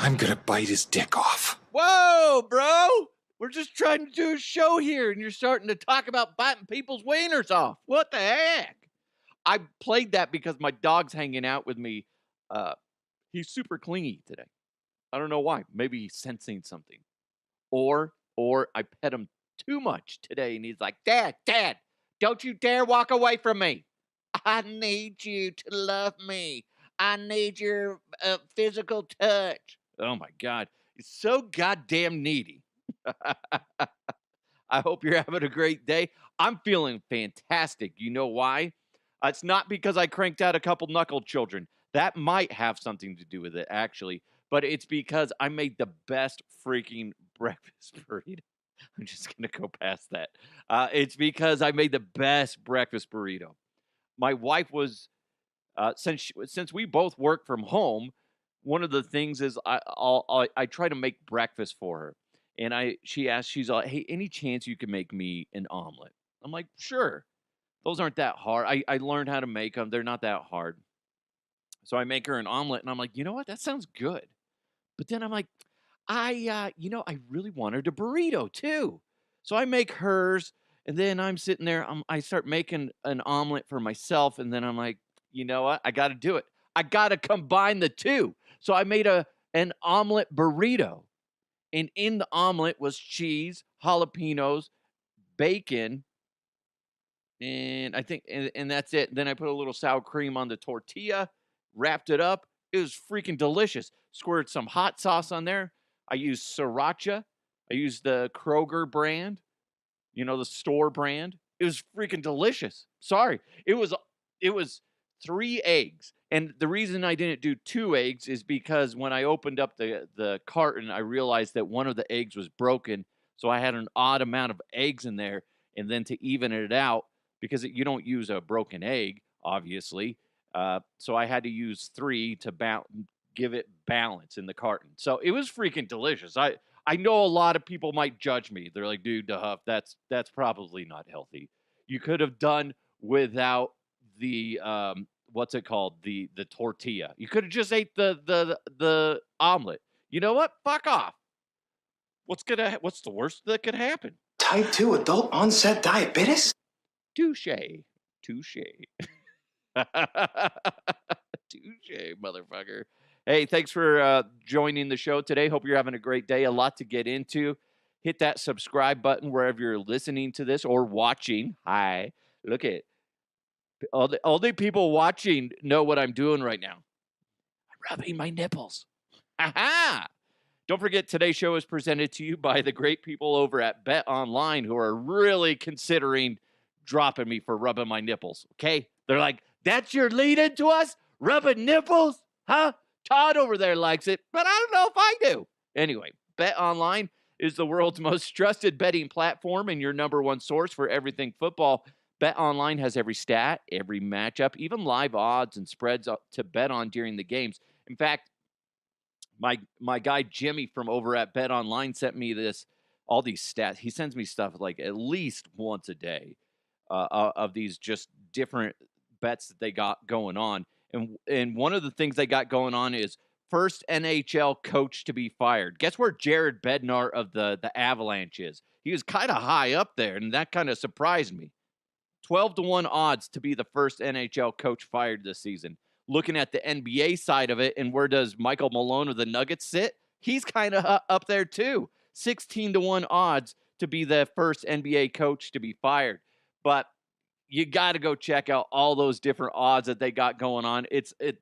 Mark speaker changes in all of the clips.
Speaker 1: I'm gonna bite his dick off.
Speaker 2: Whoa, bro! We're just trying to do a show here, and you're starting to talk about biting people's wieners off. What the heck? I played that because my dog's hanging out with me. He's super clingy today. I don't know why. Maybe he's sensing something. Or I pet him too much today, and he's like, Dad, don't you dare walk away from me. I need you to love me. I need your physical touch. Oh, my God. He's so goddamn needy. I hope you're having a great day. I'm feeling fantastic. You know why? It's not because I cranked out a couple knuckled children. That might have something to do with it, actually. But it's because I made the best freaking breakfast burrito. I'm just going to go past that. It's because I made the best breakfast burrito. My wife was, since we both work from home, one of the things is I try to make breakfast for her. And she's like, hey, any chance you can make me an omelet? I'm like, sure. Those aren't that hard. I learned how to make them. They're not that hard. So I make her an omelet, and I'm like, you know what? That sounds good. But then I'm like, I really wanted a burrito too. So I make hers, and then I'm sitting there. I start making an omelet for myself, and then I'm like, you know what? I got to do it. I got to combine the two. So I made an omelet burrito, and in the omelet was cheese, jalapenos, bacon, and I think, and that's it. Then I put a little sour cream on the tortilla, wrapped it up. It was freaking delicious. Squirted some hot sauce on there. I used sriracha. I used the Kroger brand, the store brand. It was freaking delicious. Sorry. It was 3 eggs. And the reason I didn't do 2 eggs is because when I opened up the carton, I realized that one of the eggs was broken. So I had an odd amount of eggs in there. And then to even it out, because you don't use a broken egg, obviously. So I had to use 3 to give it balance in the carton. So it was freaking delicious. I know a lot of people might judge me. They're like, dude, Huff, that's probably not healthy. You could have done without the what's it called? The tortilla. You could have just ate the omelet. You know what? Fuck off. What's the worst that could happen?
Speaker 1: Type 2 adult onset diabetes?
Speaker 2: Touche. Touche, motherfucker. Hey, thanks for joining the show today. Hope you're having a great day. A lot to get into. Hit that subscribe button wherever you're listening to this or watching. Hi. Look at all the people watching know what I'm doing right now. I'm rubbing my nipples. Aha! Don't forget, today's show is presented to you by the great people over at Bet Online who are really considering dropping me for rubbing my nipples, okay? They're like, that's your lead into us? Rubbing nipples? Huh? Todd over there likes it, but I don't know if I do. Anyway, Bet Online is the world's most trusted betting platform and your number one source for everything football. Bet Online has every stat, every matchup, even live odds and spreads to bet on during the games. In fact, my guy Jimmy from over at Bet Online sent me all these stats. He sends me stuff like at least once a day of these just different bets that they got going on. And one of the things they got going on is first NHL coach to be fired. Guess where Jared Bednar of the Avalanche is? He was kind of high up there, and that kind of surprised me. 12-1 odds to be the first NHL coach fired this season. Looking at the NBA side of it, and where does Michael Malone of the Nuggets sit? He's kind of up there too. 16-1 odds to be the first NBA coach to be fired. But you got to go check out all those different odds that they got going on.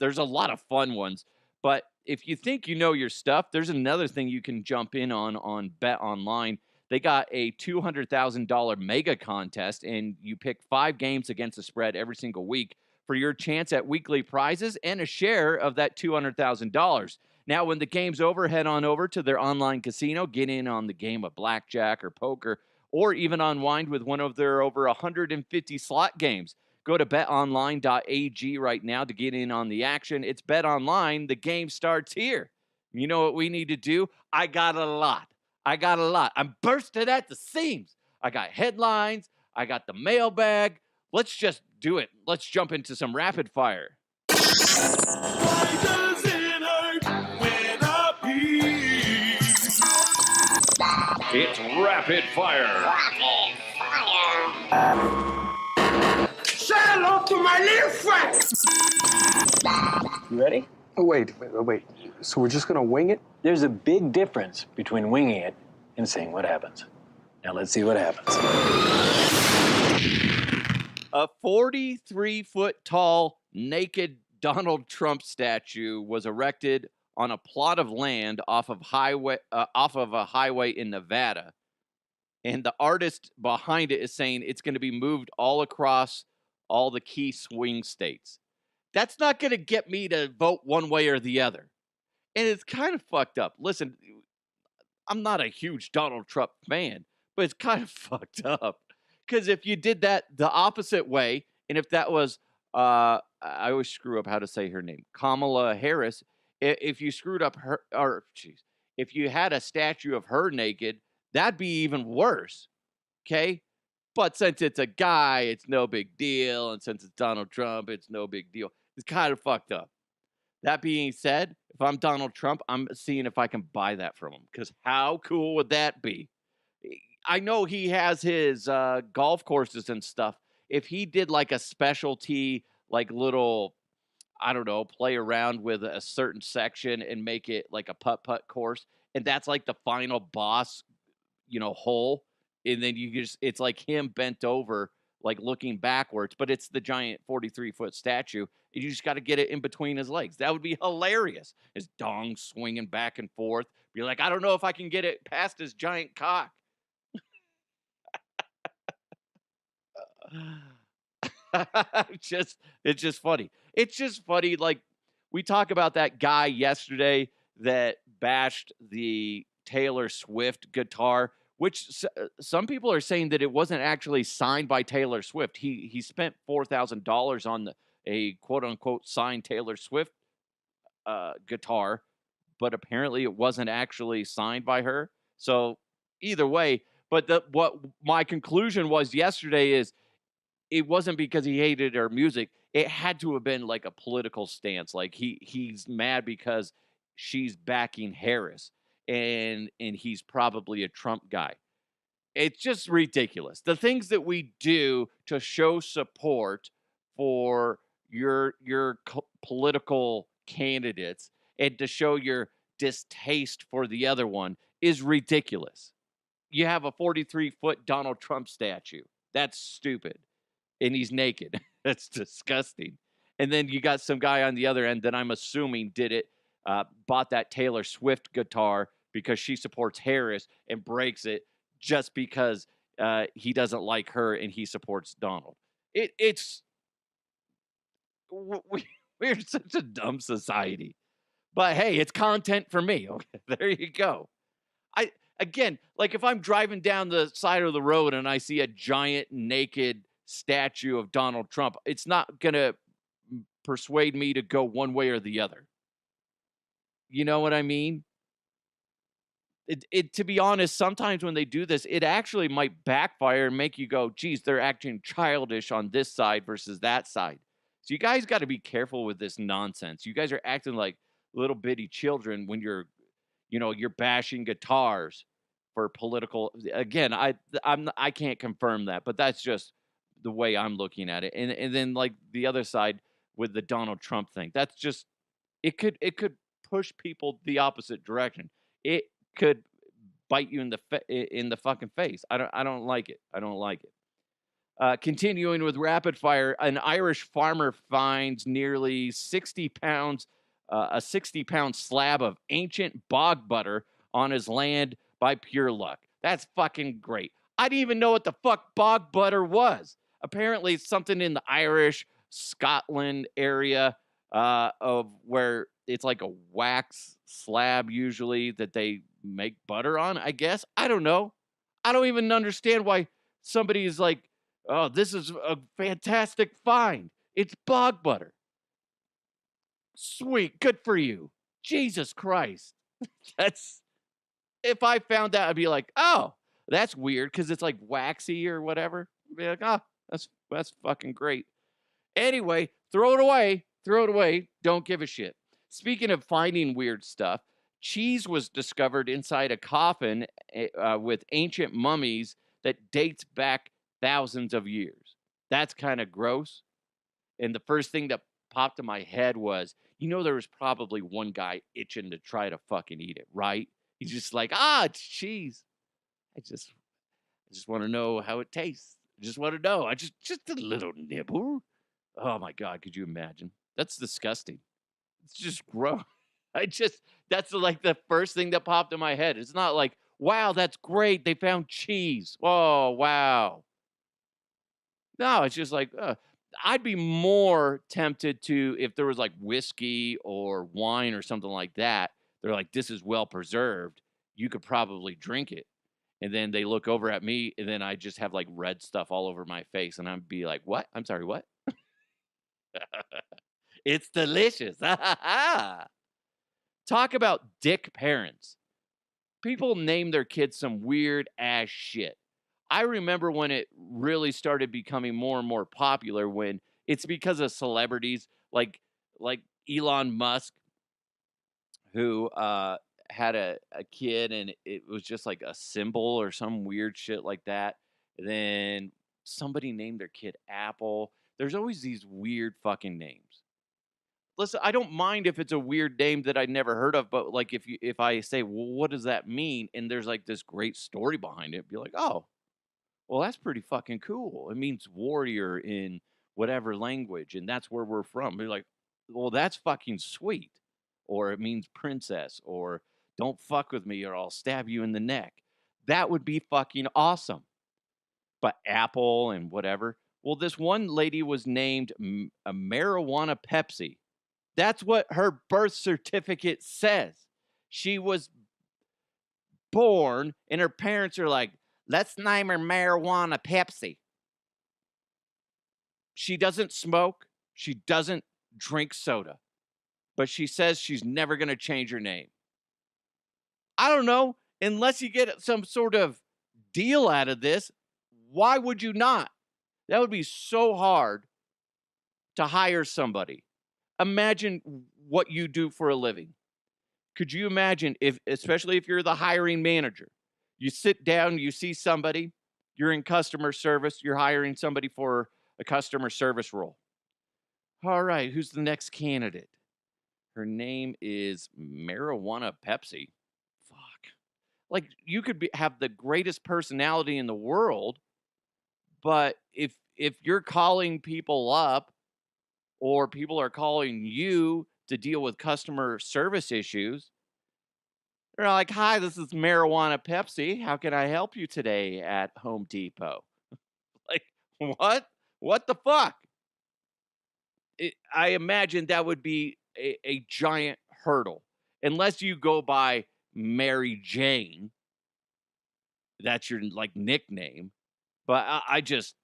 Speaker 2: There's a lot of fun ones. But if you think you know your stuff, there's another thing you can jump in on Bet Online. They got a $200,000 mega contest, and you pick 5 games against the spread every single week for your chance at weekly prizes and a share of that $200,000. Now, when the game's over, head on over to their online casino, get in on the game of blackjack or poker, or even unwind with one of their over 150 slot games. Go to betonline.ag right now to get in on the action. It's Bet Online. The game starts here. You know what we need to do? I got a lot. I'm bursting at the seams. I got headlines. I got the mailbag. Let's just do it. Let's jump into some rapid fire.
Speaker 3: Why does it hurt when I pee?
Speaker 2: It's rapid fire.
Speaker 3: Rapid fire. Say hello to my little friend.
Speaker 4: You ready?
Speaker 5: Oh, wait. So we're just gonna wing it?
Speaker 4: There's a big difference between winging it and seeing what happens. Now let's see what happens.
Speaker 2: A 43-foot tall, naked Donald Trump statue was erected on a plot of land off of a highway in Nevada. And the artist behind it is saying it's going to be moved all across all the key swing states. That's not going to get me to vote one way or the other. And it's kind of fucked up. Listen, I'm not a huge Donald Trump fan, but it's kind of fucked up. Because if you did that the opposite way, and if that was, I always screw up how to say her name, Kamala Harris, if you screwed up if you had a statue of her naked, that'd be even worse, okay? But since it's a guy, it's no big deal, and since it's Donald Trump, it's no big deal. It's kind of fucked up. That being said, if I'm Donald Trump, I'm seeing if I can buy that from him, because how cool would that be? I know he has his golf courses and stuff. If he did like a specialty, like little, I don't know, play around with a certain section and make it like a putt-putt course, and that's like the final boss, hole, and then it's like him bent over, like looking backwards, but it's the giant 43-foot statue, and you just got to get it in between his legs. That would be hilarious. His dong swinging back and forth. Be like, I don't know if I can get it past his giant cock. It's just funny. It's just funny. Like, we talk about that guy yesterday that bashed the Taylor Swift guitar, which some people are saying that it wasn't actually signed by Taylor Swift. He spent $4,000 on a quote unquote signed Taylor Swift guitar, but apparently it wasn't actually signed by her. So either way, but what my conclusion was yesterday is it wasn't because he hated her music. It had to have been like a political stance. Like he's mad because she's backing Harris, and he's probably a Trump guy. It's just ridiculous. The things that we do to show support for your political candidates and to show your distaste for the other one is ridiculous. You have a 43-foot Donald Trump statue. That's stupid. And he's naked. That's disgusting. And then you got some guy on the other end that I'm assuming did it, bought that Taylor Swift guitar because she supports Harris and breaks it just because he doesn't like her and he supports Donald. We're such a dumb society. But hey, it's content for me. Okay, there you go. Again, like if I'm driving down the side of the road and I see a giant naked statue of Donald Trump, it's not going to persuade me to go one way or the other. You know what I mean? To be honest, sometimes when they do this, it actually might backfire and make you go, geez, they're acting childish on this side versus that side. So you guys got to be careful with this nonsense. You guys are acting like little bitty children when you're bashing guitars for political. Again, I can't confirm that, but that's just the way I'm looking at it. And then like the other side with the Donald Trump thing, that's just it could push people the opposite direction. It could bite you in the fucking face. I don't like it. I don't like it. Continuing with rapid fire, an Irish farmer finds nearly 60 pounds, a 60-pound slab of ancient bog butter on his land by pure luck. That's fucking great. I didn't even know what the fuck bog butter was. Apparently, it's something in the Irish, Scotland area of where it's like a wax slab usually that they make butter on, I guess. I don't know. I don't even understand why somebody is like, oh, this is a fantastic find. It's bog butter. Sweet. Good for you. Jesus Christ. If I found that, I'd be like, oh, that's weird because it's like waxy or whatever. I'd be like, oh, that's fucking great. Anyway, throw it away. Throw it away. Don't give a shit. Speaking of finding weird stuff, cheese was discovered inside a coffin with ancient mummies that dates back thousands of years. That's kind of gross. And the first thing that popped in my head was, there was probably one guy itching to try to fucking eat it, right? He's just like, it's cheese. I just want to know how it tastes. I just want to know. Just a little nibble. Oh my God, could you imagine? That's disgusting. It's just gross. That's like the first thing that popped in my head. It's not like, wow, that's great. They found cheese. Oh, wow. No, it's just like, I'd be more tempted to, if there was like whiskey or wine or something like that, they're like, this is well preserved. You could probably drink it. And then they look over at me, and then I just have like red stuff all over my face. And I'd be like, what? I'm sorry, what? It's delicious. Talk about dick parents. People name their kids some weird ass shit. I remember when it really started becoming more and more popular, when it's because of celebrities like Elon Musk, who had a kid, and it was just like a symbol or some weird shit like that. And then somebody named their kid Apple. There's always these weird fucking names. Listen, I don't mind if it's a weird name that I'd never heard of, but like if I say, well, what does that mean? And there's like this great story behind it, be like, oh, well, that's pretty fucking cool. It means warrior in whatever language, and that's where we're from. Be like, well, that's fucking sweet. Or it means princess, or don't fuck with me or I'll stab you in the neck. That would be fucking awesome. But Apple and whatever. Well, this one lady was named a Marijuana Pepsi. That's what her birth certificate says. She was born, and her parents are like, let's name her Marijuana Pepsi. She doesn't smoke. She doesn't drink soda. But she says she's never going to change her name. I don't know. Unless you get some sort of deal out of this, why would you not? That would be so hard to hire somebody. Imagine what you do for a living. Could you imagine especially if you're the hiring manager, you sit down, you see somebody, you're in customer service, you're hiring somebody for a customer service role. All right, who's the next candidate? Her name is Marijuana Pepsi. Fuck. Like, you could have the greatest personality in the world, but if you're calling people up, or people are calling you to deal with customer service issues, they're like, hi, this is Marijuana Pepsi. How can I help you today at Home Depot? Like, what? What the fuck? I imagine that would be a giant hurdle. Unless you go by Mary Jane. That's your, like, nickname. But I just,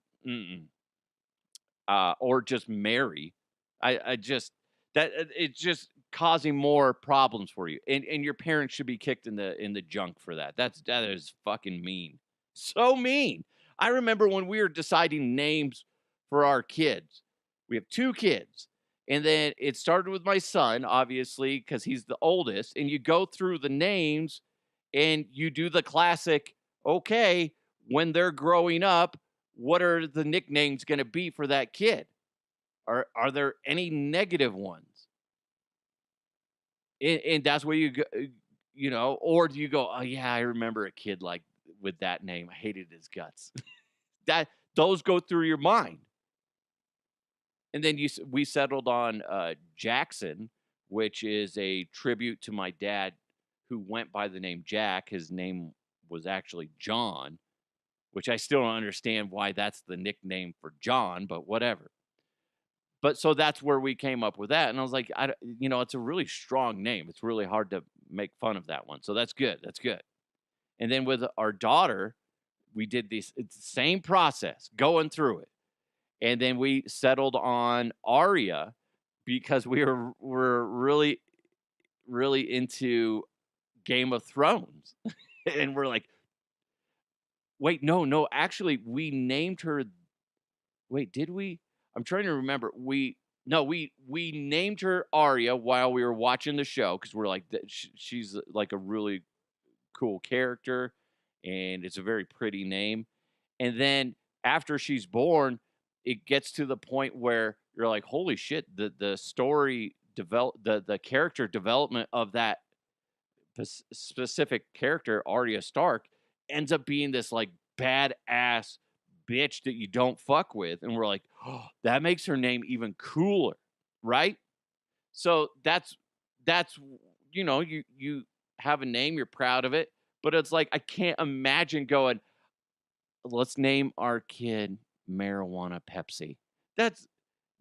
Speaker 2: or just Mary. I just, it's just causing more problems for you. And your parents should be kicked in the junk for that. That is fucking mean. So mean. I remember when we were deciding names for our kids. We have 2 kids. And then it started with my son, obviously, because he's the oldest. And you go through the names and you do the classic, okay, when they're growing up, what are the nicknames going to be for that kid? Are there any negative ones? And that's where you go, or do you go, oh yeah, I remember a kid like with that name. I hated his guts. Those go through your mind. And then we settled on Jackson, which is a tribute to my dad, who went by the name Jack. His name was actually John, which I still don't understand why that's the nickname for John, but whatever. But so that's where we came up with that. And I was like, it's a really strong name. It's really hard to make fun of that one. So that's good. That's good. And then with our daughter, we did it's the same process, going through it. And then we settled on Arya because we were really, really into Game of Thrones. And we're like, wait, no, actually, we named her. Wait, did we? I'm trying to remember. No, we named her Arya while we were watching the show because we're like, she's like a really cool character, and it's a very pretty name. And then after she's born, it gets to the point where you're like, holy shit, the story the character development of that specific character, Arya Stark, ends up being this like badass bitch that you don't fuck with. And we're like, oh, that makes her name even cooler, right? So that's you have a name, you're proud of it, but it's like I can't imagine going, let's name our kid Marijuana Pepsi. That's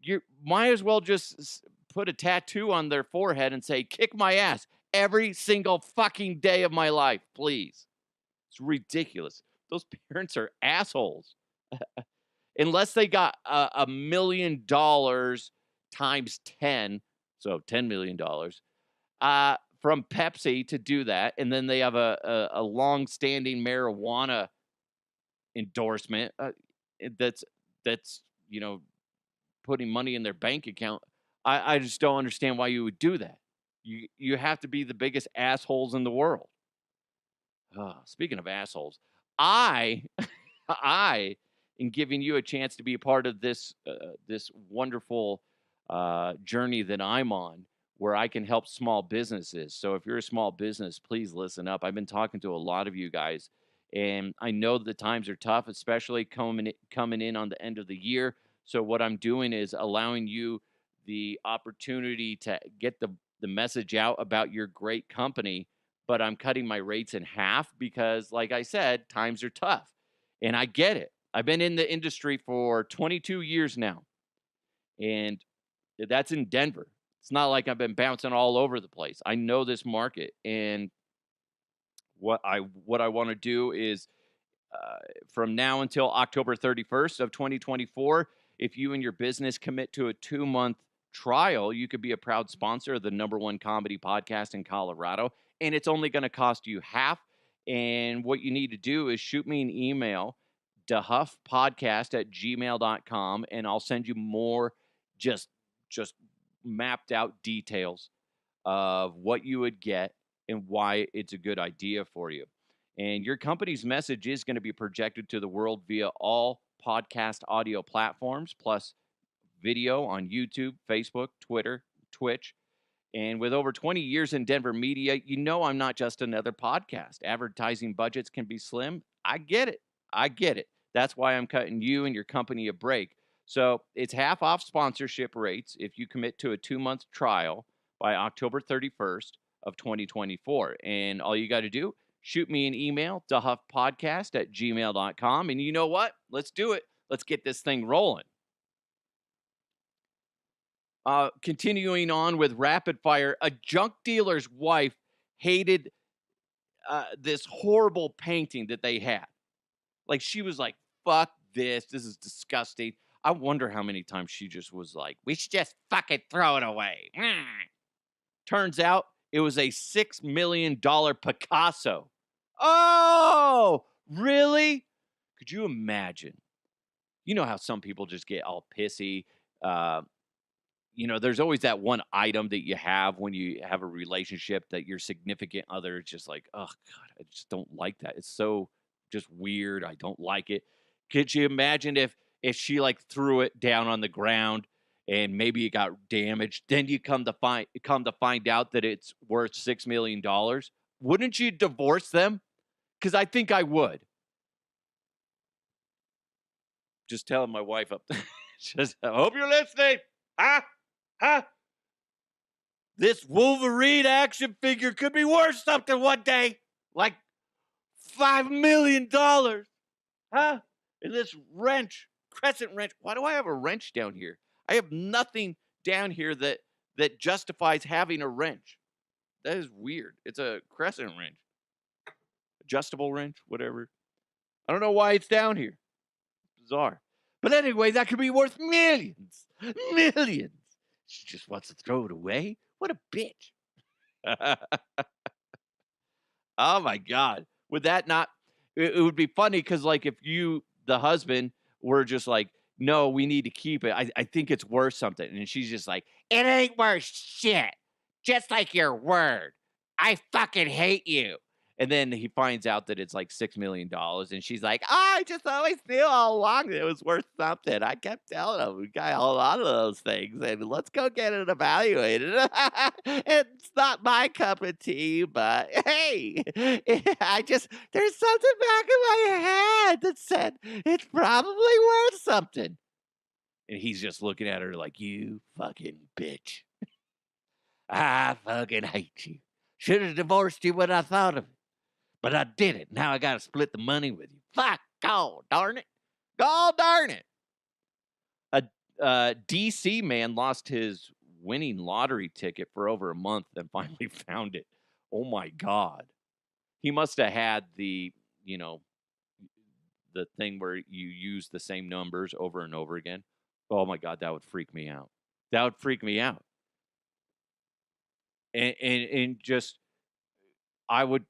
Speaker 2: you might as well just put a tattoo on their forehead and say, kick my ass every single fucking day of my life, please. It's ridiculous. Those parents are assholes. Unless they got $1 million times 10, so $10 million, from Pepsi to do that. And then they have a long-standing marijuana endorsement that's putting money in their bank account. I just don't understand why you would do that. You have to be the biggest assholes in the world. Speaking of assholes, I am giving you a chance to be a part of this this wonderful journey that I'm on, where I can help small businesses. So if you're a small business, please listen up. I've been talking to a lot of you guys, and I know the times are tough, especially coming in on the end of the year. So what I'm doing is allowing you the opportunity to get the message out about your great company, but I'm cutting my rates in half because, like I said, times are tough. And I get it. I've been in the industry for 22 years now, and that's in Denver. It's not like I've been bouncing all over the place. I know this market, and what I want to do is from now until October 31st of 2024, if you and your business commit to a 2-month trial, you could be a proud sponsor of the #1 comedy podcast in Colorado, and it's only going to cost you half. And what you need to do is shoot me an email, dehuffpodcast@gmail.com, and I'll send you more just mapped out details of what you would get and why it's a good idea for you. And your company's message is going to be projected to the world via all podcast audio platforms, plus video on YouTube, Facebook, Twitter, Twitch. And with over 20 years in Denver media, I'm not just another podcast. Advertising budgets can be slim. I get it. That's why I'm cutting you and your company a break. So it's half off sponsorship rates if you commit to a 2-month trial by October 31st of 2024. And all you got to do, shoot me an email, dehuffpodcast@gmail.com. And you know what? Let's do it. Let's get this thing rolling. Continuing on with rapid fire, a junk dealer's wife hated this horrible painting that they had. Like, she was like, fuck this. This is disgusting. I wonder how many times she just was like, we should just fucking throw it away. Turns out it was a $6 million Picasso. Oh, really? Could you imagine? You know how some people just get all pissy. There's always that one item that you have when you have a relationship that your significant other is just like, oh, God, I just don't like that. It's so just weird. I don't like it. Could you imagine if she like threw it down on the ground and maybe it got damaged? Then you come to find out that it's worth $6 million. Wouldn't you divorce them? Because I think I would. Just telling my wife up there. I hope you're listening. This Wolverine action figure could be worth something one day. Like $5 million. And this wrench, crescent wrench. Why do I have a wrench down here? I have nothing down here that justifies having a wrench. That is weird. It's a crescent wrench. Adjustable wrench, whatever. I don't know why it's down here. Bizarre. But anyway, that could be worth millions. Millions. She just wants to throw it away? What a bitch. Oh, my God. Would that not... It would be funny because, like, if you, the husband, were just like, no, we need to keep it. I think it's worth something. And she's just like, it ain't worth shit. Just like your word. I fucking hate you. And then he finds out that it's like $6 million. And she's like, oh, I just always knew all along that it was worth something. I kept telling him we got a lot of those things. And let's go get it evaluated. It's not my cup of tea, but hey, there's something back in my head that said it's probably worth something. And he's just looking at her like, you fucking bitch. I fucking hate you. Should have divorced you when I thought of it. But I didn't. Now I got to split the money with you. Fuck. God darn it. God darn it. A DC man lost his winning lottery ticket for over a month and finally found it. Oh my God. He must have had the thing where you use the same numbers over and over again. Oh my God, that would freak me out. That would freak me out. And just I would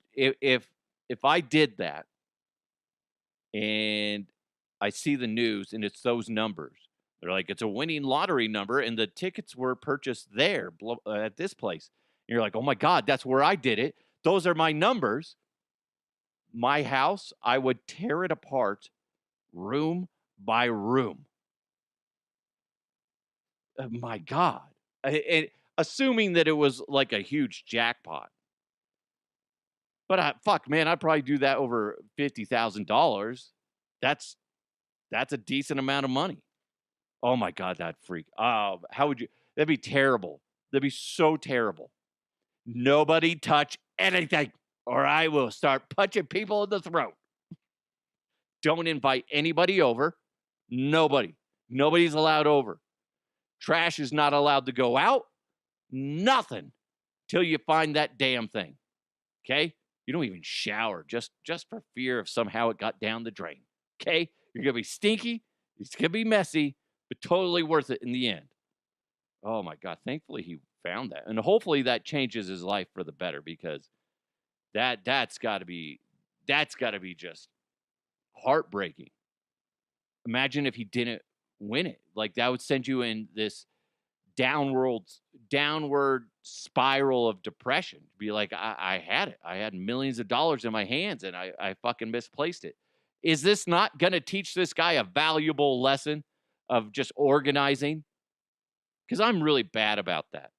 Speaker 2: if I did that and I see the news and it's those numbers. They're like, it's a winning lottery number and the tickets were purchased there at this place. And you're like, oh my God, that's where I did it. Those are my numbers. My house, I would tear it apart room by room. My God. And assuming that it was like a huge jackpot. But fuck, man, I'd probably do that over $50,000. That's a decent amount of money. Oh my God, that freak. How would you? That'd be terrible. That'd be so terrible. Nobody touch anything, or I will start punching people in the throat. Don't invite anybody over. Nobody. Nobody's allowed over. Trash is not allowed to go out. Nothing till you find that damn thing. Okay? You don't even shower just for fear of somehow it got down the drain. Okay? You're going to be stinky. It's going to be messy, but totally worth it in the end. Oh my God. Thankfully he found that. And hopefully that changes his life for the better because that's got to be just heartbreaking. Imagine if he didn't win it. Like that would send you in this downward spiral of depression. Be like, I had it. I had millions of dollars in my hands and I fucking misplaced it. Is this not going to teach this guy a valuable lesson of just organizing? Because I'm really bad about that.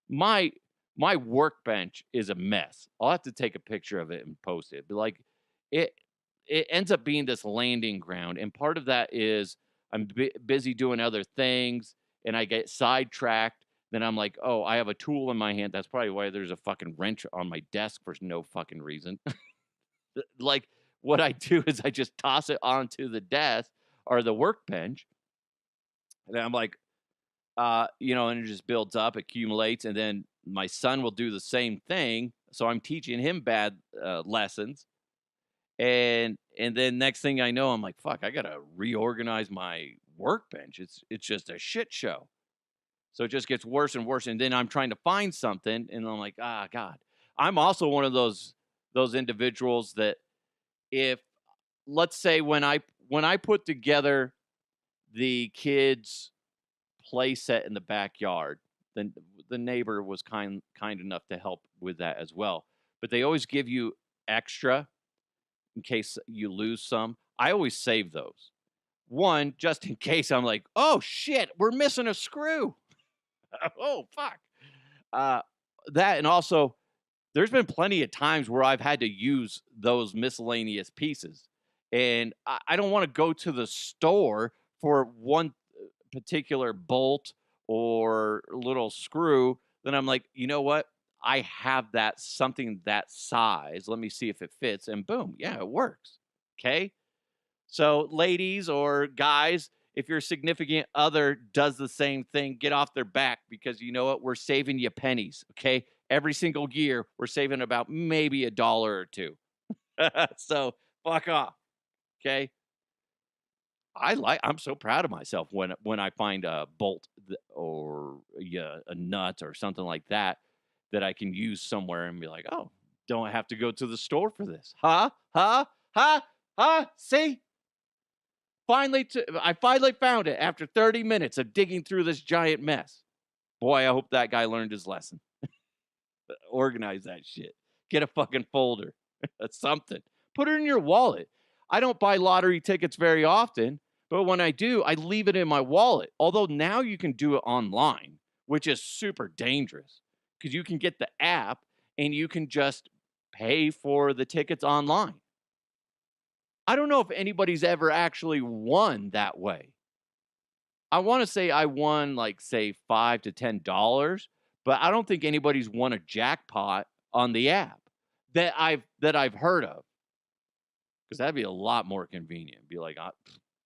Speaker 2: My workbench is a mess. I'll have to take a picture of it and post it. But like it ends up being this landing ground. And part of that is I'm busy doing other things and I get sidetracked. Then I'm like, oh, I have a tool in my hand. That's probably why there's a fucking wrench on my desk for no fucking reason. Like what I do is I just toss it onto the desk or the workbench. And then I'm like, and it just builds up, accumulates. And then my son will do the same thing. So I'm teaching him bad lessons. And then next thing I know, I'm like, fuck, I got to reorganize my workbench. It's just a shit show. So it just gets worse and worse. And then I'm trying to find something and I'm like, God. I'm also one of those individuals that if, let's say when I put together the kids' play set in the backyard, then the neighbor was kind enough to help with that as well. But they always give you extra in case you lose some. I always save those. One, just in case I'm like, oh shit, we're missing a screw. Oh, fuck. That, and also, there's been plenty of times where I've had to use those miscellaneous pieces. And I don't want to go to the store for one particular bolt or little screw. Then I'm like, you know what? I have something that size. Let me see if it fits. And boom, yeah, it works. Okay? So ladies or guys, if your significant other does the same thing, get off their back because you know what? We're saving you pennies, okay? Every single year, we're saving about maybe $1 or $2. So fuck off, okay? I'm so proud of myself when I find a bolt or a nut or something like that I can use somewhere and be like, oh, don't have to go to the store for this. Huh? See? I finally found it after 30 minutes of digging through this giant mess. Boy, I hope that guy learned his lesson. Organize that shit. Get a fucking folder. That's something. Put it in your wallet. I don't buy lottery tickets very often, but when I do, I leave it in my wallet. Although now you can do it online, which is super dangerous because you can get the app and you can just pay for the tickets online. I don't know if anybody's ever actually won that way. I want to say I won like say $5 to $10, but I don't think anybody's won a jackpot on the app that I've heard of. Because that'd be a lot more convenient. Be like,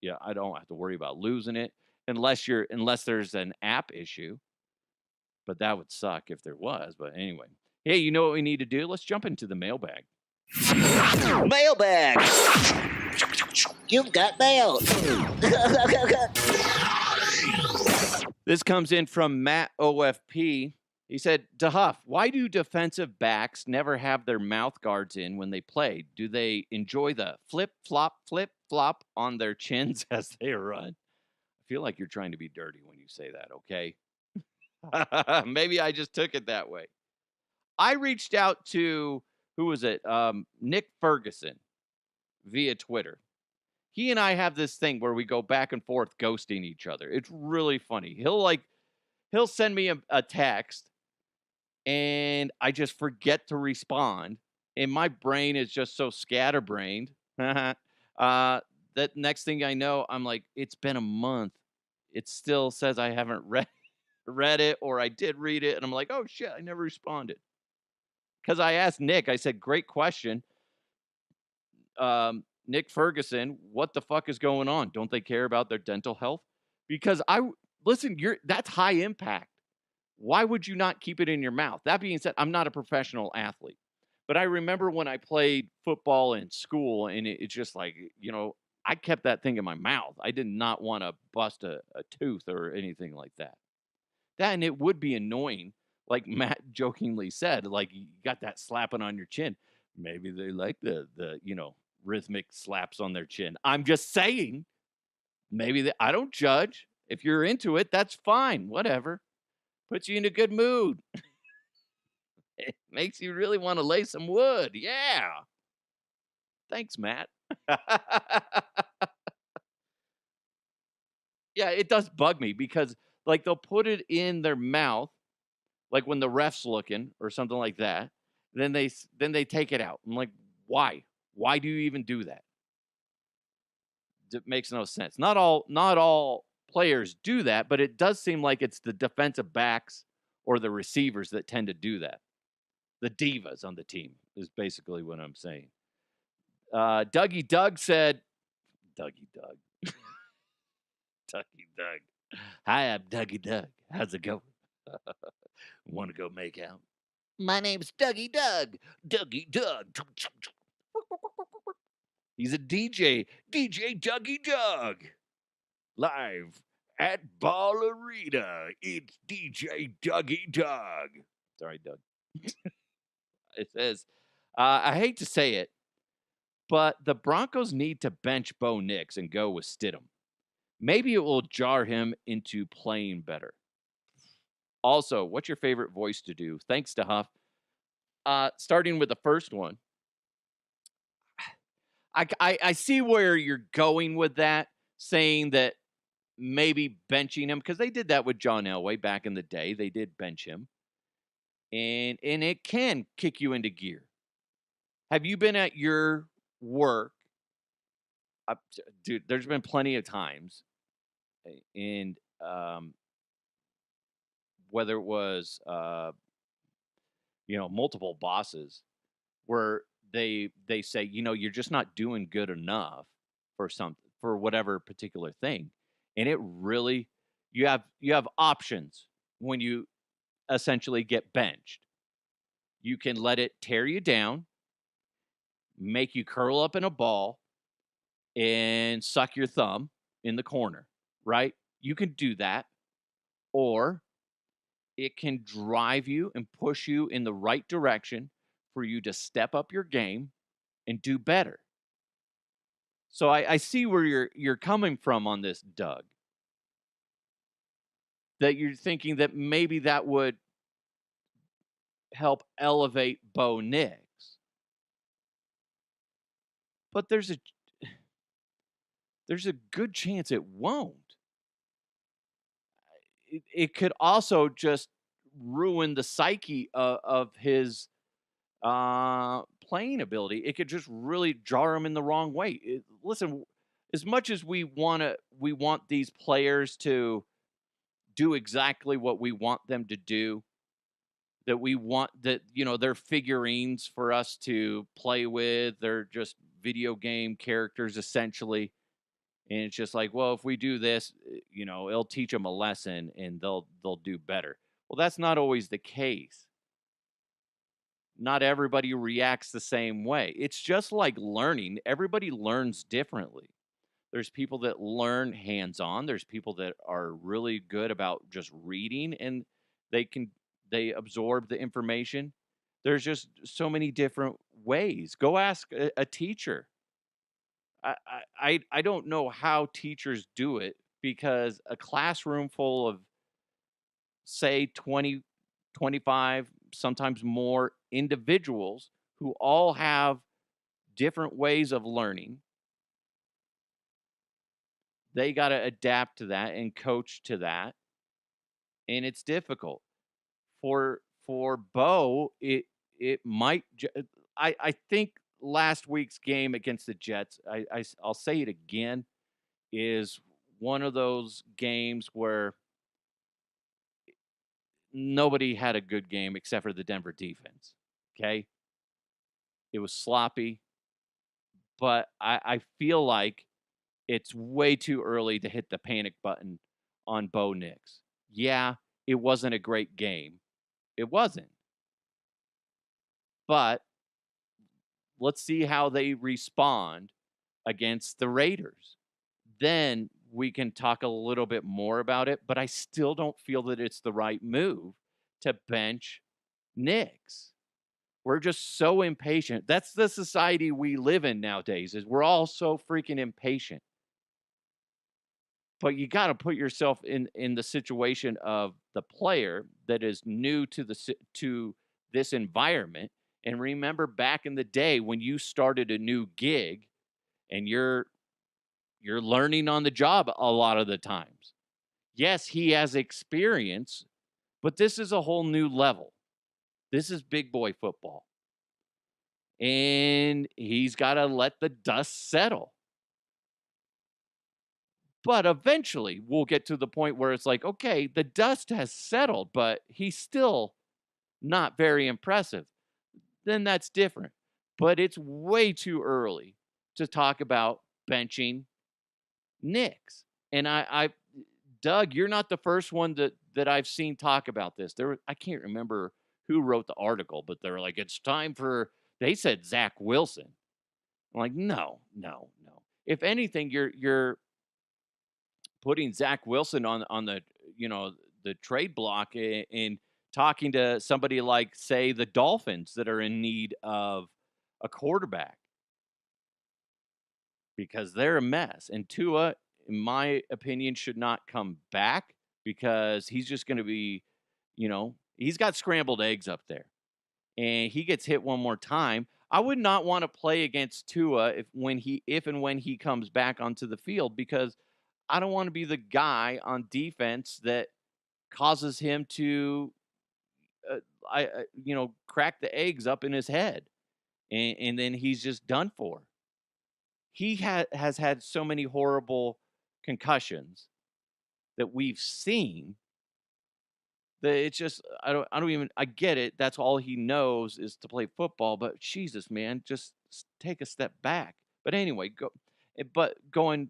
Speaker 2: yeah, I don't have to worry about losing it unless there's an app issue. But that would suck if there was. But anyway, hey, you know what we need to do? Let's jump into the mailbag.
Speaker 6: Mailbag. You've got mail.
Speaker 2: This comes in from Matt OFP. He said, DeHuff, why do defensive backs never have their mouth guards in when they play? Do they enjoy the flip, flop on their chins as they run? I feel like you're trying to be dirty when you say that, okay? Maybe I just took it that way. I reached out to, who was it? Nick Ferguson via Twitter. He and I have this thing where we go back and forth ghosting each other. It's really funny. He'll send me a text and I just forget to respond. And my brain is just so scatterbrained. That next thing I know, I'm like, it's been a month. It still says I haven't read it, or I did read it. And I'm like, oh shit, I never responded. Because I asked Nick, I said, great question. Nick Ferguson, what the fuck is going on? Don't they care about their dental health? Because that's high impact. Why would you not keep it in your mouth? That being said, I'm not a professional athlete, but I remember when I played football in school, and it's just like, I kept that thing in my mouth. I did not want to bust a tooth or anything like that. And it would be annoying, like Matt jokingly said, like you got that slapping on your chin. Maybe they like the rhythmic slaps on their chin. I'm just saying, I don't judge. If you're into it, that's fine. Whatever. Puts you in a good mood. It makes you really want to lay some wood. Yeah. Thanks, Matt. Yeah, it does bug me because like they'll put it in their mouth, like when the ref's looking or something like that. Then they take it out. I'm like, why? Why do you even do that? It makes no sense. Not all players do that, but it does seem like it's the defensive backs or the receivers that tend to do that. The divas on the team is basically what I'm saying. Dougie Doug said, Dougie Doug. Dougie Doug. Hi, I'm Dougie Doug. How's it going? Want to go make out? My name's Dougie Doug. Dougie Doug. He's a DJ. DJ Dougie Doug. Live at Ballerina. It's DJ Dougie Doug. Sorry, Doug. It says, I hate to say it, but the Broncos need to bench Bo Nix and go with Stidham. Maybe it will jar him into playing better. Also, what's your favorite voice to do? Thanks to Huff. Starting with the first one. I see where you're going with that, saying that maybe benching him, because they did that with John Elway back in the day. They did bench him. And it can kick you into gear. Have you been at your work? Dude, there's been plenty of times. And whether it was, multiple bosses where they say, you're just not doing good enough for whatever particular thing. And it really, you have options when you essentially get benched. You can let it tear you down, make you curl up in a ball, and suck your thumb in the corner, right? You can do that. Or it can drive you and push you in the right direction for you to step up your game and do better. So I see where you're coming from on this, Doug. That you're thinking that maybe that would help elevate Bo Nix. But there's a good chance it won't. It could also just ruin the psyche of his playing ability. It could just really jar him in the wrong way. Listen, as much as we want these players to do exactly what we want them to do, that we want that, they're figurines for us to play with. They're just video game characters essentially. And it's just like, well, if we do this, it'll teach them a lesson and they'll do better. Well, that's not always the case. Not everybody reacts the same way. It's just like learning. Everybody learns differently. There's people that learn hands-on. There's people that are really good about just reading and they absorb the information. There's just so many different ways. Go ask a teacher. I don't know how teachers do it, because a classroom full of, say, 20, 25, sometimes more individuals who all have different ways of learning, they got to adapt to that and coach to that, and it's difficult. For Bo, it might. I think last week's game against the Jets, I'll say it again, is one of those games where nobody had a good game except for the Denver defense. Okay, it was sloppy, but I feel like it's way too early to hit the panic button on Bo Nix. Yeah, it wasn't a great game. It wasn't. But let's see how they respond against the Raiders. Then we can talk a little bit more about it, but I still don't feel that it's the right move to bench Nix. We're just so impatient. That's the society we live in nowadays, is we're all so freaking impatient. But you got to put yourself in the situation of the player that is new to this environment. And remember back in the day when you started a new gig and you're learning on the job a lot of the times. Yes, he has experience, but this is a whole new level. This is big boy football. And he's got to let the dust settle. But eventually we'll get to the point where it's like, okay, the dust has settled, but he's still not very impressive. Then that's different. But it's way too early to talk about benching Nix. And Doug, you're not the first one that I've seen talk about this. I can't remember who wrote the article, but they're like, it's time for, they said Zach Wilson. I'm like, no. If anything, you're putting Zach Wilson on the, the trade block and talking to somebody like, say, the Dolphins that are in need of a quarterback, because they're a mess. And Tua, in my opinion, should not come back, because he's just going to be, he's got scrambled eggs up there, and he gets hit one more time. I would not want to play against Tua if and when he comes back onto the field, because I don't want to be the guy on defense that causes him to, crack the eggs up in his head, and then he's just done for. He has had so many horrible concussions that we've seen that it's just, I get it. That's all he knows is to play football, but Jesus, man, just take a step back. But anyway, going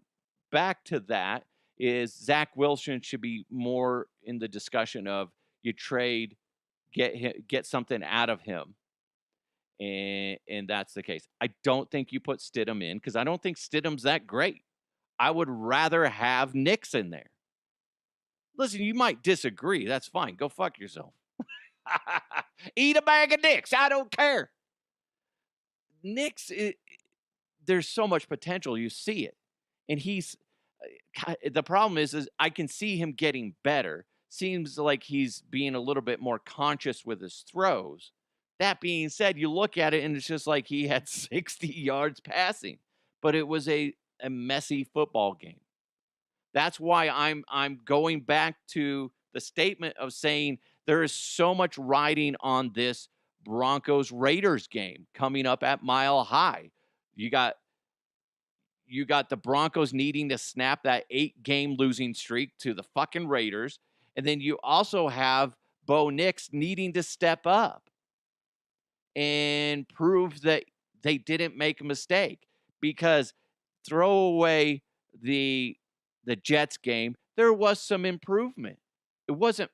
Speaker 2: back to that, is Zach Wilson should be more in the discussion of you trade, get something out of him. And that's the case. I don't think you put Stidham in, because I don't think Stidham's that great. I would rather have Nix in there. Listen, you might disagree. That's fine. Go fuck yourself. Eat a bag of Nix. I don't care. Nix, there's so much potential. You see it. And the problem is I can see him getting better. Seems like he's being a little bit more conscious with his throws. That being said, you look at it and it's just like he had 60 yards passing, but it was a messy football game. That's why I'm going back to the statement of saying there is so much riding on this Broncos Raiders game coming up at Mile High. You got the Broncos needing to snap that 8-game losing streak to the fucking Raiders, and then you also have Bo Nix needing to step up and prove that they didn't make a mistake, because throw away the Jets game, there was some improvement. It wasn't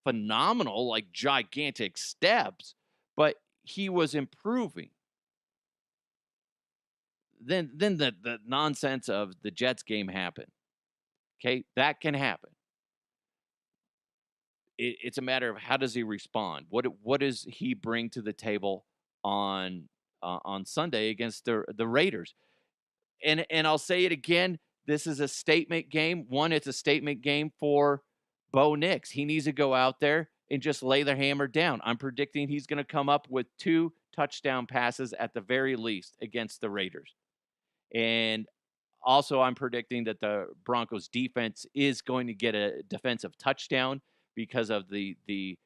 Speaker 2: phenomenal, like gigantic steps, but he was improving. Then the nonsense of the Jets game happened. Okay, that can happen. It's a matter of how does he respond? What does he bring to the table on Sunday against the Raiders? And I'll say it again. This is a statement game. One, it's a statement game for Bo Nix. He needs to go out there and just lay the hammer down. I'm predicting he's going to come up with 2 touchdown passes at the very least against the Raiders. And also, I'm predicting that the Broncos defense is going to get a defensive touchdown because of the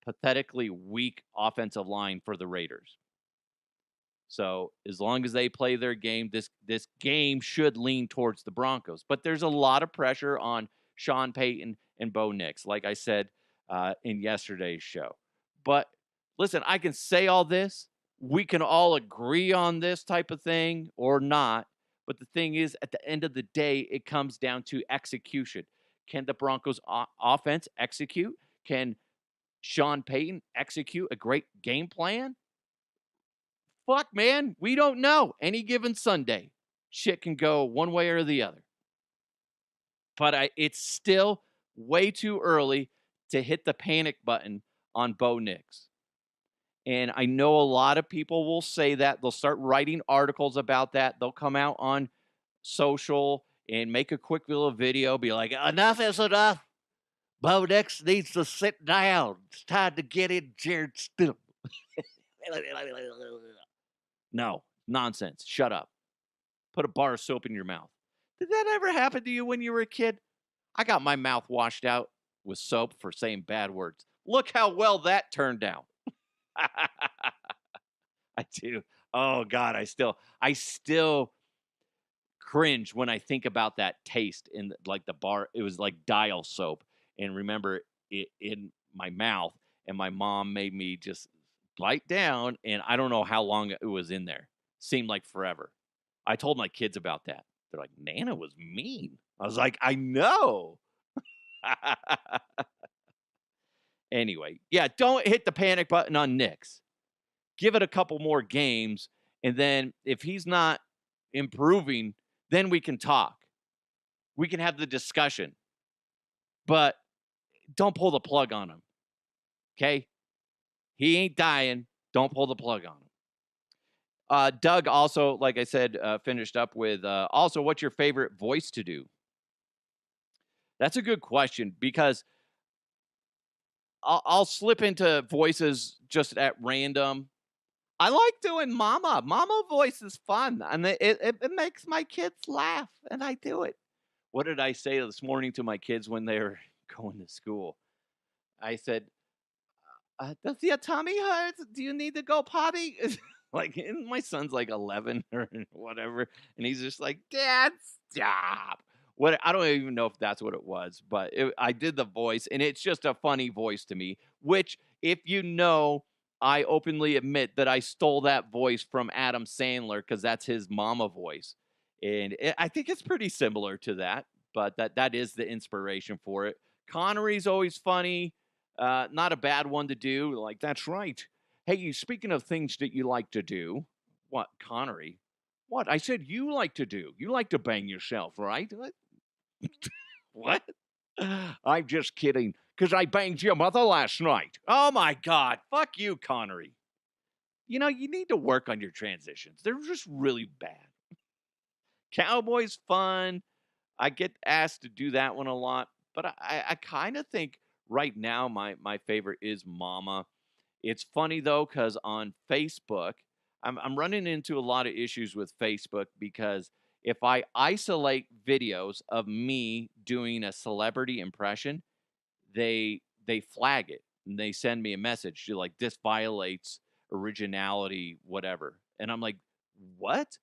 Speaker 2: pathetically weak offensive line for the Raiders. So as long as they play their game, this game should lean towards the Broncos. But there's a lot of pressure on Sean Payton and Bo Nix, like I said in yesterday's show. But listen, I can say all this. We can all agree on this type of thing or not. But the thing is, at the end of the day, it comes down to execution. Can the Broncos offense execute? Can Sean Payton execute a great game plan? Fuck, man, we don't know. Any given Sunday, shit can go one way or the other. But it's still way too early to hit the panic button on Bo Nix. And I know a lot of people will say that. They'll start writing articles about that. They'll come out on social and make a quick little video, be like, enough is enough. Bo Nix needs to sit down. It's time to get in Jared Stidham. No, nonsense. Shut up. Put a bar of soap in your mouth. Did that ever happen to you when you were a kid? I got my mouth washed out with soap for saying bad words. Look how well that turned out. I do. Oh God, I still cringe when I think about that taste in like the bar. It was like dial soap, and remember it in my mouth. And my mom made me just bite down, and I don't know how long it was in there. Seemed like forever. I told my kids about that. They're like, Nana was mean. I was like, I know. Anyway, yeah, don't hit the panic button on Nix. Give it a couple more games, and then if he's not improving, then we can talk. We can have the discussion. But don't pull the plug on him. Okay? He ain't dying. Don't pull the plug on him. Doug also, like I said, finished up with, also, what's your favorite voice to do? That's a good question, because I'll slip into voices just at random. I like doing mama. Mama voice is fun, and it makes my kids laugh, and I do it. What did I say this morning to my kids when they were going to school? I said, does your tummy hurt? Do you need to go potty? Like, and my son's like 11 or whatever, and he's just like, Dad, stop. What, I don't even know if that's what it was, but I did the voice, and it's just a funny voice to me, which, if you know, I openly admit that I stole that voice from Adam Sandler, because that's his mama voice. And I think it's pretty similar to that, but that is the inspiration for it. Connery's always funny. Not a bad one to do. Like, that's right. Hey, speaking of things that you like to do, what, Connery? What? I said you like to do. You like to bang yourself, right? What? I'm just kidding, because I banged your mother last night. Oh, my God. Fuck you, Connery. you need to work on your transitions. They're just really bad. Cowboy's fun. I get asked to do that one a lot, but I kind of think right now my favorite is Mama. It's funny though, because on Facebook, I'm running into a lot of issues with Facebook because if I isolate videos of me doing a celebrity impression, they flag it and they send me a message to like this violates originality, whatever. And I'm like, what?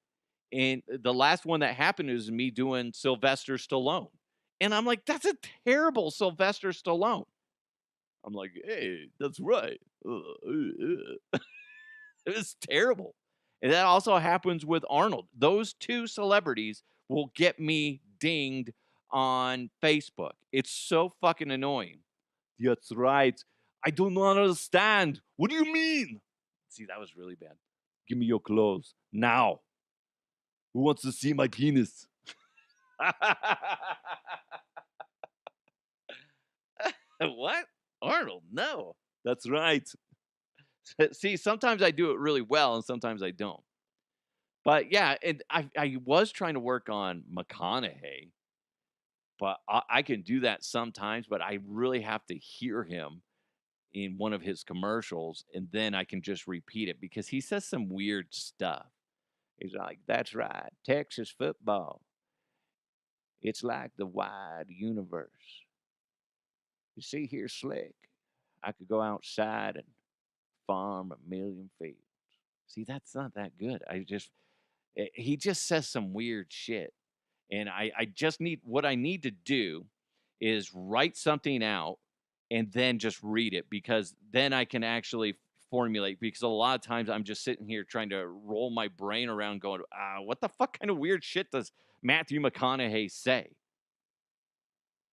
Speaker 2: And the last one that happened is me doing Sylvester Stallone. And I'm like, that's a terrible Sylvester Stallone. I'm like, hey, that's right. It was terrible. And that also happens with Arnold. Those two celebrities will get me dinged on Facebook. It's so fucking annoying. That's right. I do not understand. What do you mean? See, that was really bad. Give me your clothes now. Who wants to see my penis? What? Arnold? No. That's right. See, sometimes I do it really well and sometimes I don't. But yeah, and I was trying to work on McConaughey, but I can do that sometimes, but I really have to hear him in one of his commercials and then I can just repeat it because he says some weird stuff. He's like, that's right, Texas football. It's like the wide universe. You see here, Slick, I could go outside and farm 1,000,000 fields. See, that's not that good. He just says some weird shit. And I just need, what I need to do is write something out and then just read it because then I can actually formulate. Because a lot of times I'm just sitting here trying to roll my brain around going, what the fuck kind of weird shit does Matthew McConaughey say?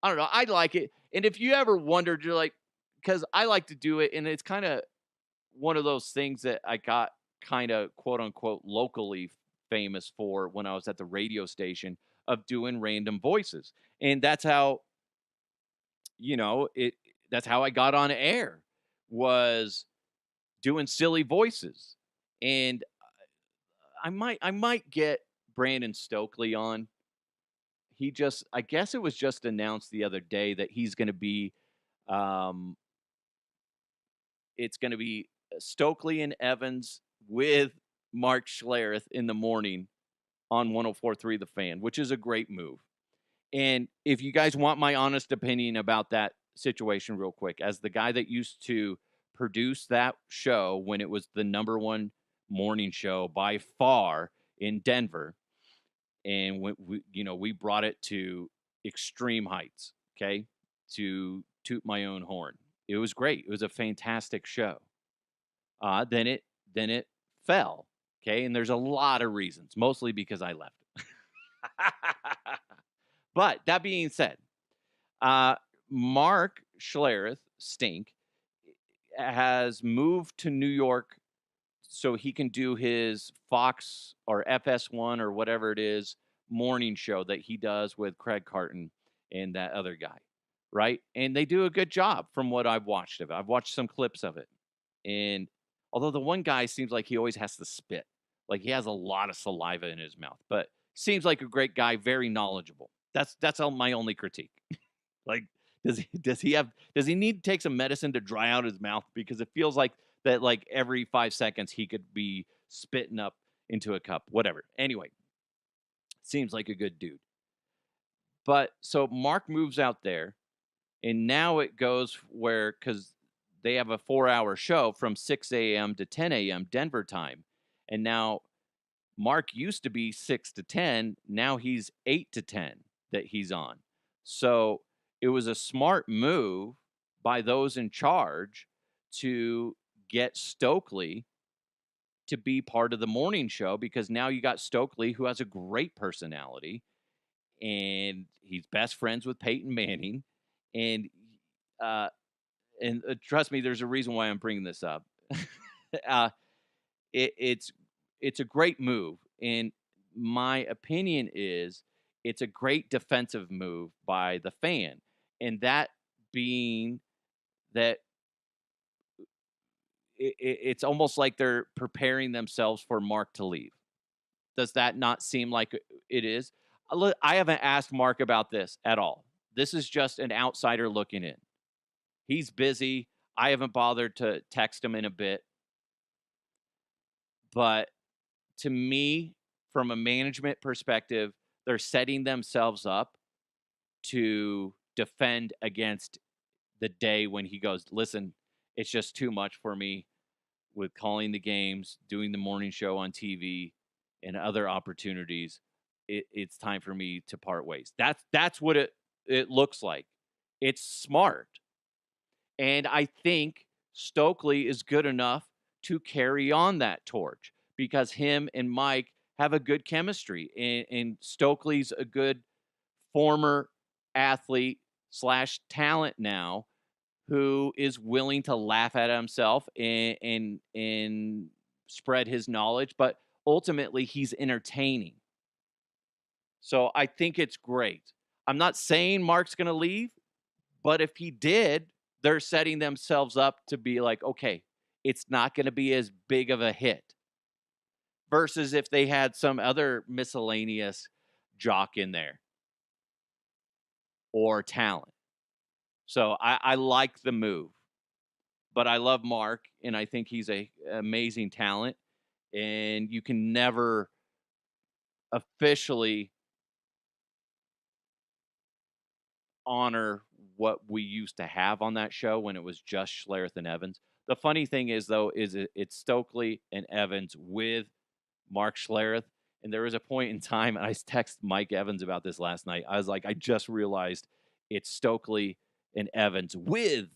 Speaker 2: I don't know. I like it. And if you ever wondered, you're like, because I like to do it, and it's kind of one of those things that I got kind of quote unquote locally famous for when I was at the radio station of doing random voices. And that's how, that's how I got on air was doing silly voices. And I might get Brandon Stokely on. I guess it was just announced the other day that he's going to be, um, it's going to be Stokely and Evans with Mark Schlereth in the morning on 104.3 The Fan, which is a great move. And if you guys want my honest opinion about that situation real quick, as the guy that used to produce that show when it was the number one morning show by far in Denver, and we brought it to extreme heights, okay, to toot my own horn. It was great. It was a fantastic show. Then it fell, okay, and there's a lot of reasons, mostly because I left. But that being said, Mark Schlereth, Stink, has moved to New York so he can do his Fox or FS1 or whatever it is morning show that he does with Craig Carton and that other guy, right? And they do a good job from what I've watched of it. I've watched some clips of it. And although the one guy seems like he always has to spit, like he has a lot of saliva in his mouth, but seems like a great guy, very knowledgeable. That's my only critique. Like, does he need to take some medicine to dry out his mouth? Because it feels like that, like every 5 seconds he could be spitting up into a cup, whatever. Anyway, seems like a good dude. But so Mark moves out there, and now it goes where, because they have a 4-hour show from 6 a.m. to 10 a.m. Denver time. And now Mark used to be 6 to 10. Now he's 8 to 10 that he's on. So it was a smart move by those in charge to get Stokely to be part of the morning show, because now you got Stokely, who has a great personality, and he's best friends with Peyton Manning. And trust me, there's a reason why I'm bringing this up. It's a great move. And my opinion is it's a great defensive move by the Fan. And that being that it's almost like they're preparing themselves for Mark to leave. Does that not seem like it is? I haven't asked Mark about this at all. This is just an outsider looking in. He's busy. I haven't bothered to text him in a bit. But to me, from a management perspective, they're setting themselves up to defend against the day when he goes, listen, it's just too much for me with calling the games, doing the morning show on TV, and other opportunities. It's time for me to part ways. That's what it looks like. It's smart. And I think Stokely is good enough to carry on that torch because him and Mike have a good chemistry. And Stokely's a good former athlete / talent now who is willing to laugh at himself and spread his knowledge, but ultimately he's entertaining. So I think it's great. I'm not saying Mark's going to leave, but if he did, they're setting themselves up to be like, okay, it's not going to be as big of a hit versus if they had some other miscellaneous jock in there or talent. So I like the move, but I love Mark, and I think he's a amazing talent, and you can never officially honor what we used to have on that show when it was just Schlereth and Evans. The funny thing is, though, is it's Stokely and Evans with Mark Schlereth, and there was a point in time, and I texted Mike Evans about this last night. I was like, I just realized it's Stokely and Evans with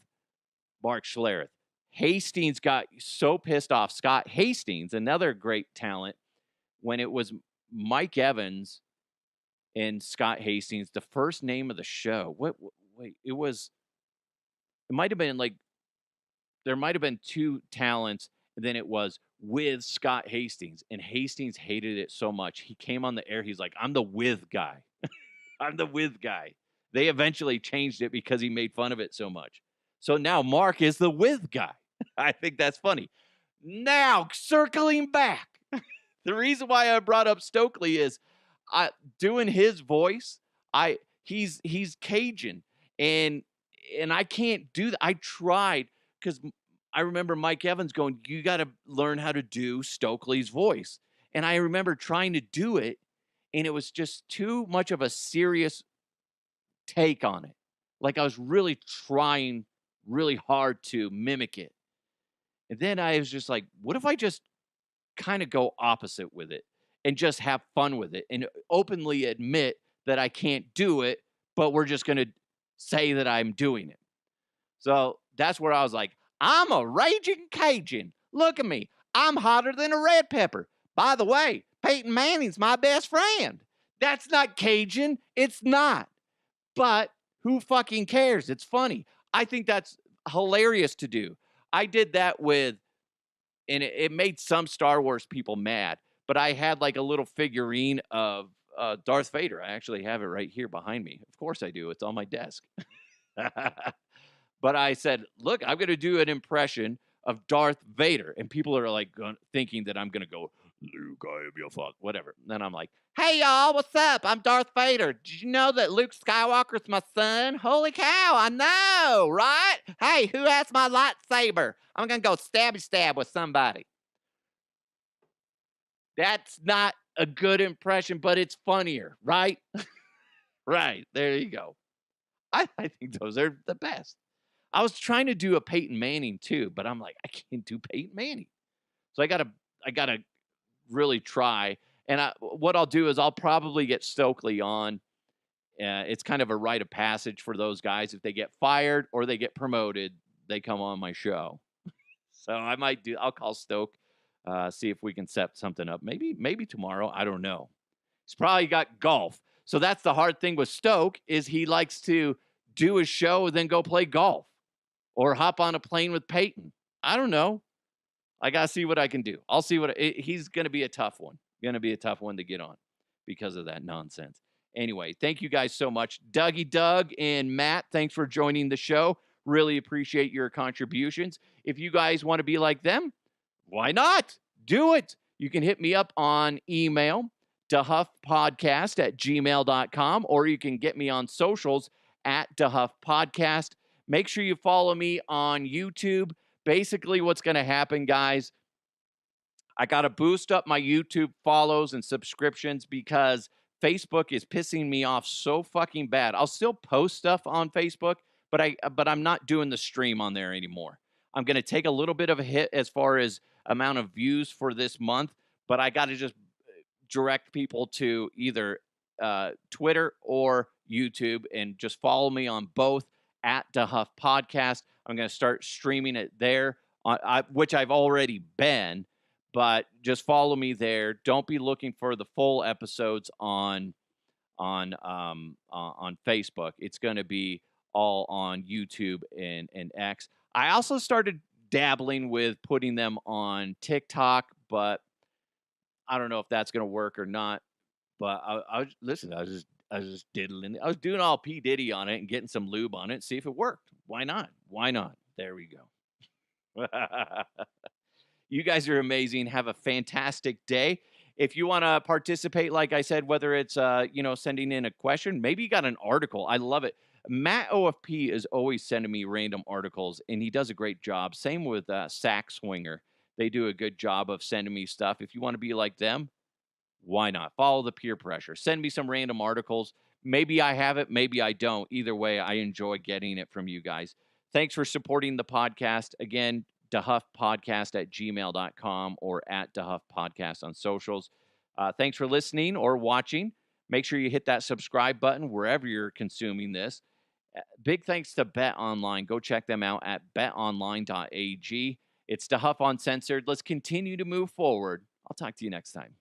Speaker 2: Mark Schlereth. Hastings got so pissed off. Scott Hastings, another great talent, when it was Mike Evans and Scott Hastings, the first name of the show. Wait, it might have been like, there might have been two talents, and then it was with Scott Hastings, and Hastings hated it so much. He came on the air. He's like, I'm the with guy. I'm the with guy. They eventually changed it because he made fun of it so much. So now Mark is the with guy. I think that's funny. Now, circling back, the reason why I brought up Stokely is doing his voice. He's Cajun, and I can't do that. I tried because I remember Mike Evans going, you got to learn how to do Stokely's voice. And I remember trying to do it, and it was just too much of a serious take on it. Like I was really trying really hard to mimic it. And then I was just like, what if I just kind of go opposite with it and just have fun with it and openly admit that I can't do it, but we're just going to say that I'm doing it. So that's where I was like, I'm a raging Cajun. Look at me. I'm hotter than a red pepper. By the way, Peyton Manning's my best friend. That's not Cajun. It's not. But who fucking cares? It's funny. I think that's hilarious to do. I did that with, and it made some Star Wars people mad, but I had like a little figurine of Darth Vader. I actually have it right here behind me. Of course I do. It's on my desk. But I said, look, I'm going to do an impression of Darth Vader. And people are like thinking that I'm going to go, Luke, I am your father, whatever. And then I'm like, hey, y'all, what's up? I'm Darth Vader. Did you know that Luke Skywalker's my son? Holy cow, I know, right? Hey, who has my lightsaber? I'm going to go stab with somebody. That's not a good impression, but it's funnier, right? Right, there you go. I think those are the best. I was trying to do a Peyton Manning too, but I'm like, I can't do Peyton Manning. So I gotta really try. And what I'll do is I'll probably get Stokely on. It's kind of a rite of passage for those guys. If they get fired or they get promoted, they come on my show. So I'll call Stoke, see if we can set something up. Maybe tomorrow. I don't know. He's probably got golf. So that's the hard thing with Stoke is he likes to do his show and then go play golf or hop on a plane with Peyton. I don't know. I got to see what I can do. I'll see he's going to be a tough one. Going to be a tough one to get on because of that nonsense. Anyway, thank you guys so much. Dougie Doug and Matt, thanks for joining the show. Really appreciate your contributions. If you guys want to be like them, why not? Do it. You can hit me up on email, dehuffpodcast@gmail.com, or you can get me on socials at dehuffpodcast. Make sure you follow me on YouTube. Basically, what's going to happen, guys, I got to boost up my YouTube follows and subscriptions because Facebook is pissing me off so fucking bad. I'll still post stuff on Facebook, but I'm not doing the stream on there anymore. I'm going to take a little bit of a hit as far as amount of views for this month, but I got to just direct people to either Twitter or YouTube and just follow me on both at DeHuff Podcast. I'm going to start streaming it there, which I've already been. But just follow me there. Don't be looking for the full episodes on Facebook. It's going to be all on YouTube and X. I also started dabbling with putting them on TikTok, but I don't know if that's going to work or not. But I was just diddling. I was doing all P Diddy on it and getting some lube on it. See if it worked. Why not? Why not? There we go. You guys are amazing. Have a fantastic day. If you want to participate, like I said, whether it's sending in a question, maybe you got an article. I love it. Matt OFP is always sending me random articles, and he does a great job. Same with Sack Swinger. They do a good job of sending me stuff. If you want to be like them, why not? Follow the peer pressure. Send me some random articles. Maybe I have it, maybe I don't. Either way, I enjoy getting it from you guys. Thanks for supporting the podcast. Again, dehuffpodcast@gmail.com or at Dehuff Podcast on socials. Thanks for listening or watching. Make sure you hit that subscribe button wherever you're consuming this. Big thanks to Bet Online. Go check them out at betonline.ag. It's Dehuff Uncensored. Let's continue to move forward. I'll talk to you next time.